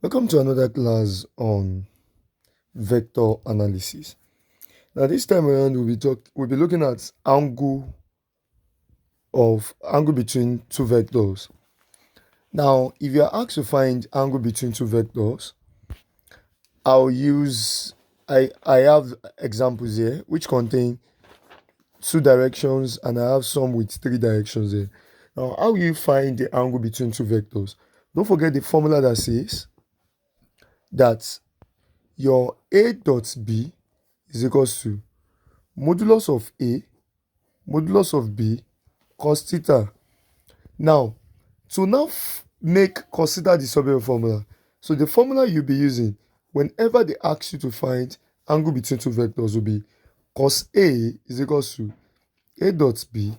Welcome to another class on vector analysis. Now this time around we'll be looking at angle between two vectors. Now if you are asked to find angle between two vectors, I have examples here which contain two directions and I have some with three directions here. Now how will you find the angle between two vectors? Don't forget the formula that says that your A dot B is equals to modulus of A, modulus of B, cos theta. Now, to make cos theta the substitute formula, so the formula you'll be using whenever they ask you to find angle between two vectors will be cos A is equals to A dot B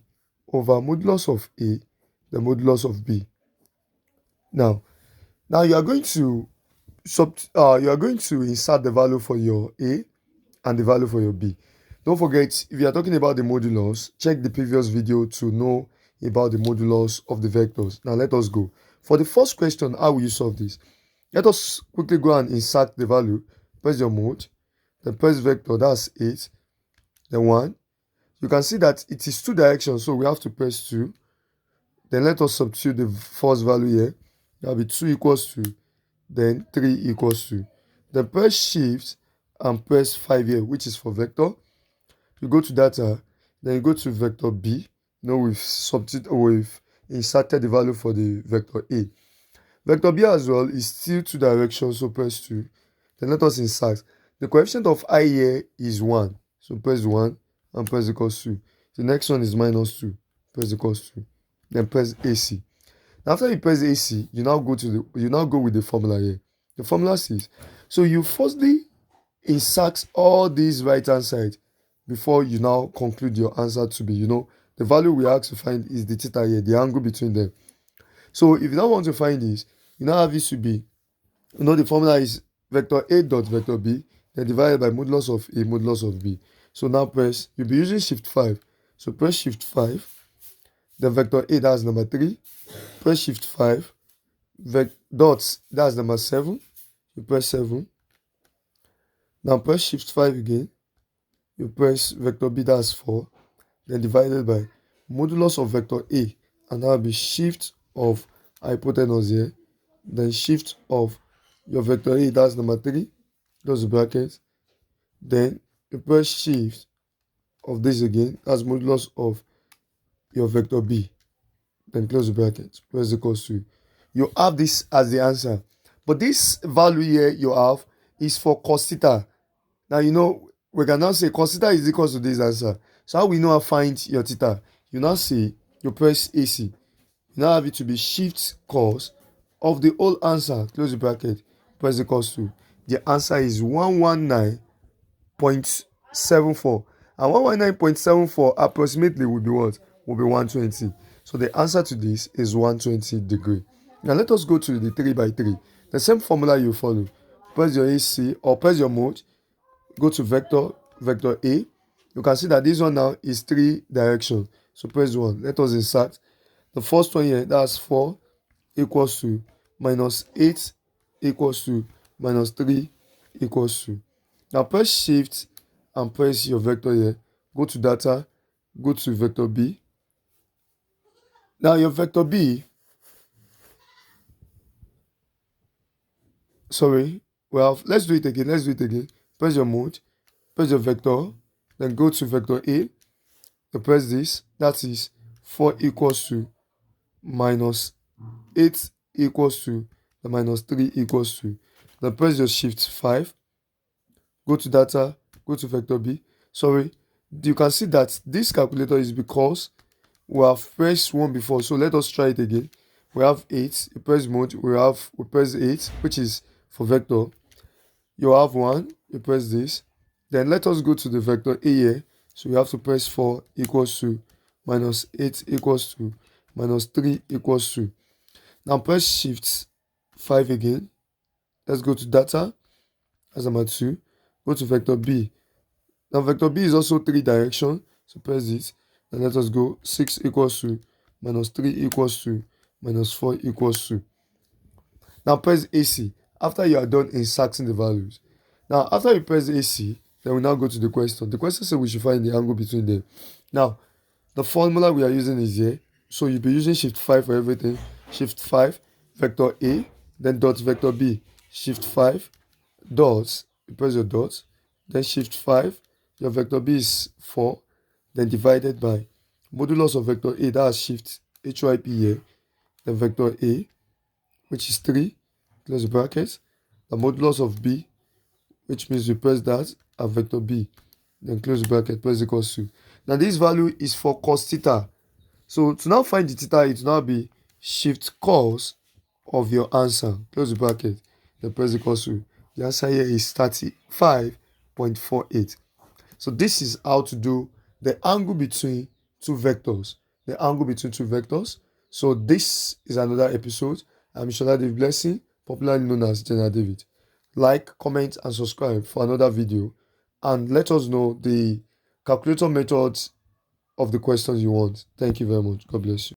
over modulus of A, the modulus of B. Now you are going to insert the value for your A and the value for your B. Don't forget, if you are talking about the modulus, check the previous video to know about the modulus of the vectors. Now let us go. For the first question, how will you solve this? Let us quickly go and insert the value. Press your mode, then press vector, that's 8, then 1. You can see that it is two directions, so we have to press 2. Then let us substitute the first value here. That will be 2 equals to, then 3 equals to. Then press shift and press 5 here, which is for vector. You go to data, then you go to vector B. Now we've inserted the value for the vector A. Vector B as well is still two directions, so press 2. Then let us insert. The coefficient of I here is 1, so press 1 and press equals to. The next one is minus 2, press equals to. Then press AC. Now after you press AC, you now go with the formula here. The formula says, so you firstly insert all these right hand side before you now conclude your answer to be, the value we ask to find is the theta here, the angle between them. So if you now want to find this, you now have this to be, the formula is vector A dot vector B, then divided by modulus of A, modulus of B. So now you'll be using shift 5. So press shift 5, then vector A, that's number 3. Press shift 5, dots, that's number 7. You press 7. Now press shift 5 again. You press vector B, that's 4. Then divided by modulus of vector A, and that will be shift of hypotenuse here. Then shift of your vector A, that's number 3. Close the bracket. Then you press shift of this again, that's modulus of your vector B. Then close the bracket. Press equals to. You have this as the answer. But this value here you have is for cos theta. Now we can now say cos theta is equal to this answer. So how we know how to find your theta? You now say, you press AC. You now have it to be shift cos of the whole answer. Close the bracket. Press equals to. The answer is 119.74. And 119.74 approximately will be what? Will be 120. So the answer to this is 120 degree. Now let us go to the 3 by 3. The same formula you follow. Press your AC or press your mode. Go to vector A. You can see that this one now is 3 direction. So press 1. Let us insert. The first one here, that's 4 equals to minus 8 equals to minus 3 equals to. Now press shift and press your vector here. Go to data. Go to vector B. Now your vector B, let's do it again. Press your mode, press your vector, then go to vector A, you press this, that is 4 equals to minus 8 equals to the minus 3 equals to. Then press your shift 5, go to data, go to vector B. You can see that this calculator is because we have pressed 1 before, so let us try it again. We have 8, you press mode, we press 8, which is for vector. You have 1, you press this. Then let us go to the vector A here. So we have to press 4 equals to minus 8 equals to minus 3 equals to. Now press shift 5 again. Let's go to data. That's number 2. Go to vector B. Now vector B is also 3 direction. So press this. And let us go 6 equals to minus 3 equals to minus 4 equals to. Now press AC. after you are done inserting the values. Now, after you press AC, then we now go to the question. The question says we should find the angle between them. Now, the formula we are using is here. So you'll be using shift 5 for everything. Shift 5, vector A, then dot vector B. Shift 5, dots, you press your dots. Then shift 5, your vector B is 4, then divided by modulus of vector A, that's shift HYP here. Then vector A, which is 3, close the bracket. The modulus of B, which means we press that, and vector B, then close the bracket, press equals to. Now this value is for cos theta. So to now find the theta, it will now be shift cos of your answer, close the bracket, then press equals to. The answer here is 35.48. So this is how to do the angle between two vectors. The angle between two vectors. So this is another episode. I'm Shola David Blessing, popularly known as General David. Like, comment, and subscribe for another video. And let us know the calculator methods of the questions you want. Thank you very much. God bless you.